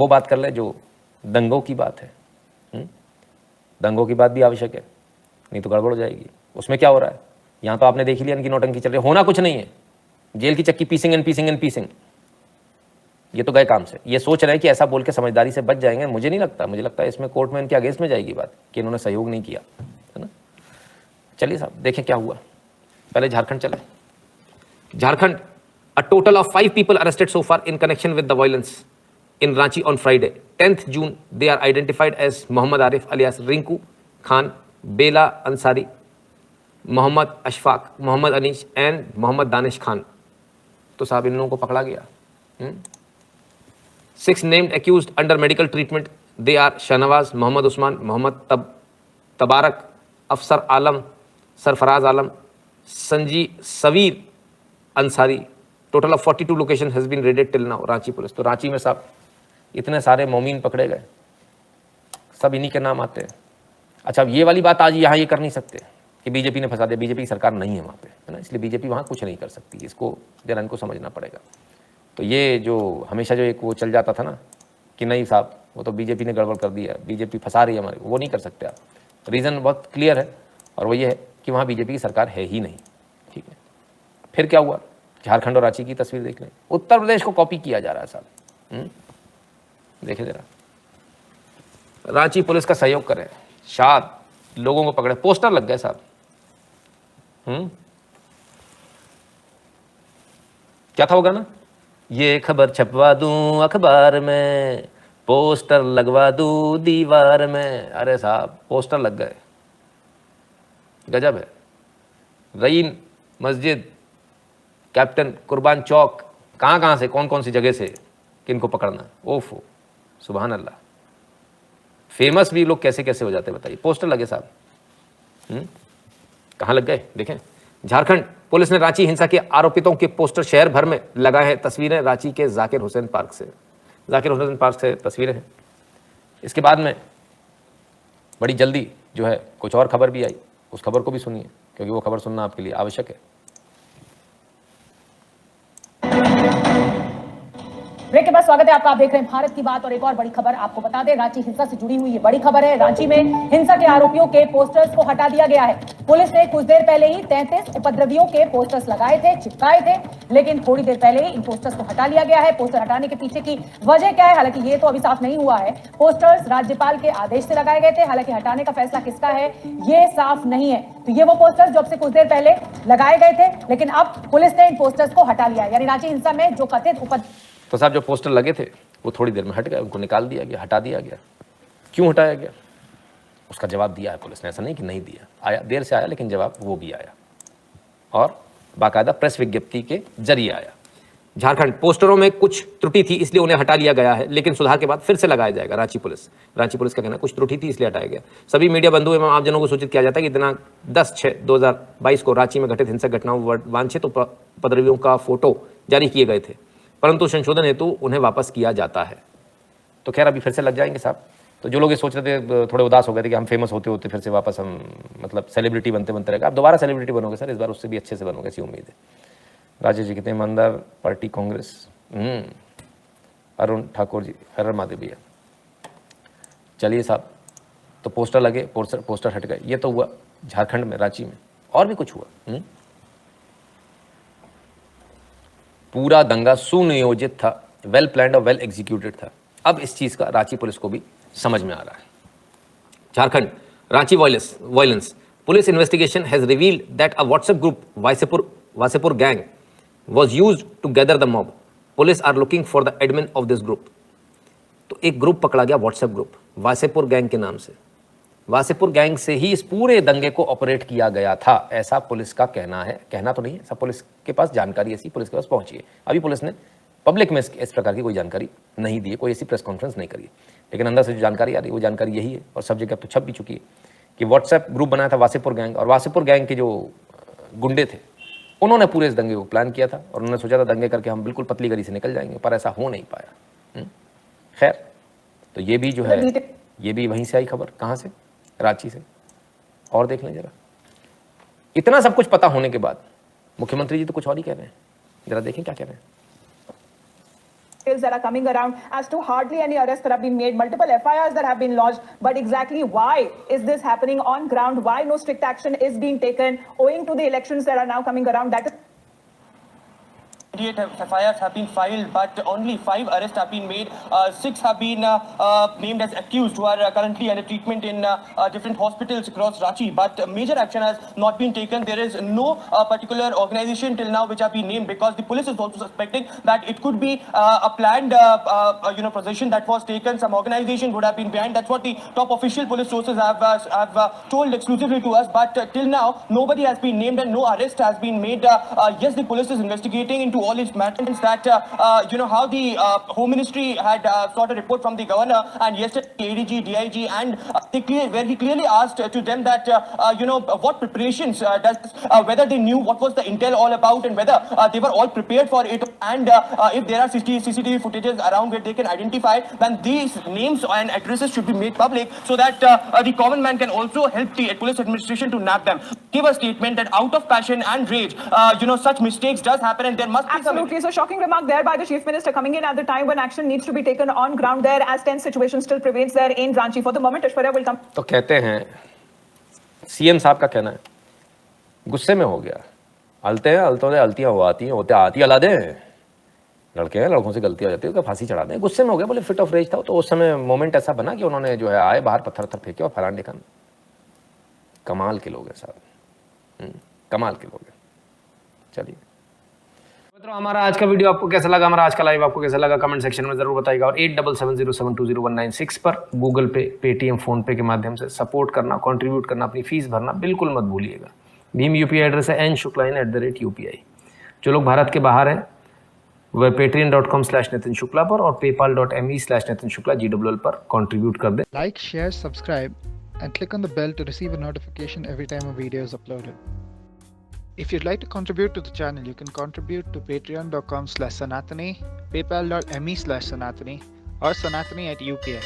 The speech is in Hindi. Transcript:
वो बात कर ले जो दंगों की बात है। दंगों की बात भी आवश्यक है, नहीं तो गड़बड़ हो जाएगी। उसमें क्या हो रहा है, यहाँ तो आपने देख ही लिया इनकी नौटंकी चल रही है, होना कुछ नहीं है, जेल की चक्की पीसिंग एंड पीसिंग एंड पीसिंग। ये तो गए काम से। ये सोच रहे हैं कि ऐसा बोल के समझदारी से बच जाएंगे, मुझे नहीं लगता। मुझे लगता है इसमें कोर्ट में इनके अगेंस्ट में जाएगी बात कि इन्होंने सहयोग नहीं किया, है ना। चलिए साहब देखें क्या हुआ। पहले झारखंड चले। Jharkhand, a total of 5 people arrested so far in connection with the violence in Ranchi on Friday, 10th June. They are identified as Mohammad Arif alias Rinku Khan, Bela Ansari, Mohammad Ashfaq, Mohammad Anish and Mohammad Danish Khan. तो साहब इन लोगों को पकड़ा गया। 6 named accused under medical treatment. They are Shahnawaz, Mohammad Usman, Mohammad Tabarak, Afsar Alam, Sarfaraz Alam, Sanji Saveer Ansari. Total of 42 location has been raided till now. Ranchi police. तो रांची में साहब इतने सारे मोमीन पकड़े गए, सब इन्हीं के नाम आते हैं। अच्छा, अब ये वाली बात आज यहाँ ये कर नहीं सकते कि बीजेपी ने फंसा दिया। बीजेपी की सरकार नहीं है वहाँ पे, है ना, इसलिए बीजेपी वहाँ कुछ नहीं कर सकती। इसको जरा इनको समझना पड़ेगा। तो ये जो हमेशा जो एक वो चल जाता था ना कि नहीं साहब वो तो बीजेपी ने गड़बड़ कर दिया, बीजेपी फंसा रही है हमारे, वो नहीं कर सकते आप। रीज़न बहुत क्लियर है और वो ये है कि वहाँ बीजेपी की सरकार है ही नहीं। ठीक है, फिर क्या हुआ, झारखंड और रांची की तस्वीर देख लें। उत्तर प्रदेश को कॉपी किया जा रहा है साहब। देखें जरा, रांची पुलिस का सहयोग करें, शायद लोगों को पकड़े, पोस्टर लग गए साहब। क्या था होगा ना, ये खबर छपवा दूं अखबार में, पोस्टर लगवा दूं दीवार में। अरे साहब पोस्टर लग गए, गजब है। रईन मस्जिद, कैप्टन कुर्बान चौक, कहाँ से कौन कौन सी जगह से किनको पकड़ना। ओफो, सुभान अल्लाह। फेमस भी लोग कैसे कैसे हो जाते हैं बताइए। पोस्टर लगे साहब, कहाँ लग गए देखें। झारखंड पुलिस ने रांची हिंसा के आरोपितों के पोस्टर शहर भर में लगाए हैं। तस्वीरें रांची के जाकिर हुसैन पार्क से, जाकिर हुसैन पार्क से तस्वीरें हैं। इसके बाद में बड़ी जल्दी जो है कुछ और खबर भी आई, उस खबर को भी सुनिए क्योंकि वो खबर सुनना आपके लिए आवश्यक है। ब्रेक के बाद स्वागत है आपका। आप देख रहे हैं भारत की बात और एक और बड़ी खबर आपको बता दें, रांची हिंसा से जुड़ी हुई ये बड़ी खबर है। रांची में हिंसा के आरोपियों के पोस्टर्स को हटा दिया गया है। पुलिस ने कुछ देर पहले ही 33 उपद्रवियों के पोस्टर्स लगाए थे, चिपकाए थे, लेकिन थोड़ी देर पहले ही इन पोस्टर्स को हटा लिया गया है। पोस्टर हटाने के पीछे की वजह क्या है, हालांकि ये तो अभी साफ नहीं हुआ है। पोस्टर्स राज्यपाल के आदेश से लगाए गए थे, हालांकि हटाने का फैसला किसका है ये साफ नहीं है। तो ये वो पोस्टर्स जो अब से कुछ देर पहले लगाए गए थे, लेकिन अब पुलिस ने इन पोस्टर्स को हटा लिया है। यानी रांची हिंसा में जो कथित तो साहब जो पोस्टर लगे थे वो थोड़ी देर में हट गए, उनको निकाल दिया गया, हटा दिया गया। क्यों हटाया गया उसका जवाब दिया है पुलिस ने, ऐसा नहीं कि नहीं दिया। आया, देर से आया लेकिन जवाब वो भी आया और बाकायदा प्रेस विज्ञप्ति के जरिए आया। झारखंड, पोस्टरों में कुछ त्रुटि थी इसलिए उन्हें हटा लिया गया है, लेकिन सुधार के बाद फिर से लगाया जाएगा। रांची पुलिस का कहना कुछ त्रुटि थी इसलिए हटाया गया। सभी मीडिया बंधुओं एवं आमजनों को सूचित किया जाता है कि दिनांक 10/6/2022 को रांची में घटित हिंसक घटनाओं वांछित उपद्रवियों का फोटो जारी किए गए थे, परंतु संशोधन हेतु उन्हें वापस किया जाता है। तो खैर अभी फिर से लग जाएंगे साहब। तो जो लोग ये सोच रहे थे, थोड़े उदास हो गए थे कि हम फेमस होते होते फिर से वापस हम मतलब सेलिब्रिटी बनते बनते रहेगा, आप दोबारा सेलिब्रिटी बनोगे सर, इस बार उससे भी अच्छे से बनोगे, ऐसी उम्मीद है। राजेश जी कितने ईमानदार, पार्टी कांग्रेस। अरुण ठाकुर जी, हर महादेव भैया। चलिए साहब, तो पोस्टर लगे, पोस्टर हट गए। ये तो हुआ झारखंड में, रांची में। और भी कुछ हुआ। पूरा दंगा सुनियोजित था, वेल प्लान्ड और वेल एग्जीक्यूटेड था। अब इस चीज का रांची पुलिस को भी समझ में आ रहा है। Jharkhand, Ranchi violence police investigation has revealed that a WhatsApp group Wasseypur gang was used to gather the mob. Police are looking for the admin of this group. तो एक ग्रुप पकड़ा गया, व्हाट्सएप ग्रुप, वासेपुर गैंग के नाम से। वासेपुर गैंग से ही इस पूरे दंगे को ऑपरेट किया गया था, ऐसा पुलिस का कहना है। कहना तो नहीं है, सब पुलिस के पास जानकारी ऐसी पुलिस के पास पहुंची है। अभी पुलिस ने पब्लिक में इस प्रकार की कोई जानकारी नहीं दी है, कोई ऐसी प्रेस कॉन्फ्रेंस नहीं करी है, लेकिन अंदर से जो जानकारी आ रही है वो जानकारी यही है और सब जगह तो छप भी चुकी है कि व्हाट्सएप ग्रुप बनाया था वासेपुर गैंग, और वासेपुर गैंग के जो गुंडे थे उन्होंने पूरे इस दंगे को प्लान किया था और उन्होंने सोचा था दंगे करके हम बिल्कुल पतली गली से निकल जाएंगे, पर ऐसा हो नहीं पाया। खैर, तो ये भी जो है ये भी वहीं से आई खबर। कहाँ से? रांची से। और देख लें जरा, इतना सब कुछ पता होने के बाद मुख्यमंत्री जी तो कुछ और ही कह रहे हैं। जरा देखें क्या कह रहे हैं। details that are coming around as to hardly any arrests that have been made, multiple FIRs that have been lodged. But exactly why is this happening on ground? Why no strict action is being taken owing to the elections that are now coming around? That is 28 FIRs have been filed, but only 5 arrests have been made. 6 have been named as accused who are currently under treatment in different hospitals across Ranchi. But major action has not been taken. There is no particular organization till now which have been named, because the police is also suspecting that it could be a planned possession that was taken. Some organization would have been behind. That's what the top official police sources have told exclusively to us. But till now, nobody has been named and no arrest has been made. Yes, the police is investigating into all its matters, that how the Home Ministry had sought a report from the governor, and yesterday ADG, DIG, and where he clearly asked to them that what preparations whether they knew what was the intel all about, and whether they were all prepared for it, and if there are CCTV footages around where they can identify, then these names and addresses should be made public, so that the common man can also help the police administration to nab them. Give a statement that out of passion and rage, such mistakes does happen, and there must be absolutely. So shocking remark there by the Chief Minister, coming in at the time when action needs to be taken on ground there, as tense situation still prevails there in Ranchi. For the moment, Aishwarya will come. तो कहते हैं सीएम साहब का कहना है गुस्से में हो गया, अलते हैं अलतों से अलतियां हो आती हैं, होते आती अला दें, लड़के हैं लड़कों से गलती हो जाती है, उसका फांसी चढ़ा दें। गुस्से में हो गया, बोले फिट ऑफ रेज था। तो उस समय मोमेंट ऐसा बना कि उन्होंने जो है आए बाहर पत्थर फेंके और फलान ढिकान। कमाल के लोग हैं साहब, कमाल के लोग हैं। चलिए मित्रों, हमारा आज का वीडियो आपको कैसा लगा, हमारा आज का लाइव आपको कैसा लगा, कमेंट सेक्शन में जरूर बताइएगा। और 8770720196 पर गूगल पे, पेटीएम, फोन पे के माध्यम से सपोर्ट करना, कंट्रीब्यूट करना, अपनी फीस भरना बिल्कुल मत भूलिएगा। भीम यूपीआई एड्रेस है nshukla@UPI। जो लोग भारत के बाहर हैं वह patreon.com/नितिन शुक्ला पर और paypal.me/नितिन शुक्ला GWL पर कंट्रीब्यूट कर दें। Like, share, subscribe, and click on the bell to receive a notification every time a video is uploaded. If you'd like to contribute to the channel, you can contribute to patreon.com/Sanatani, paypal.me/Sanatani, or Sanatani@UPI.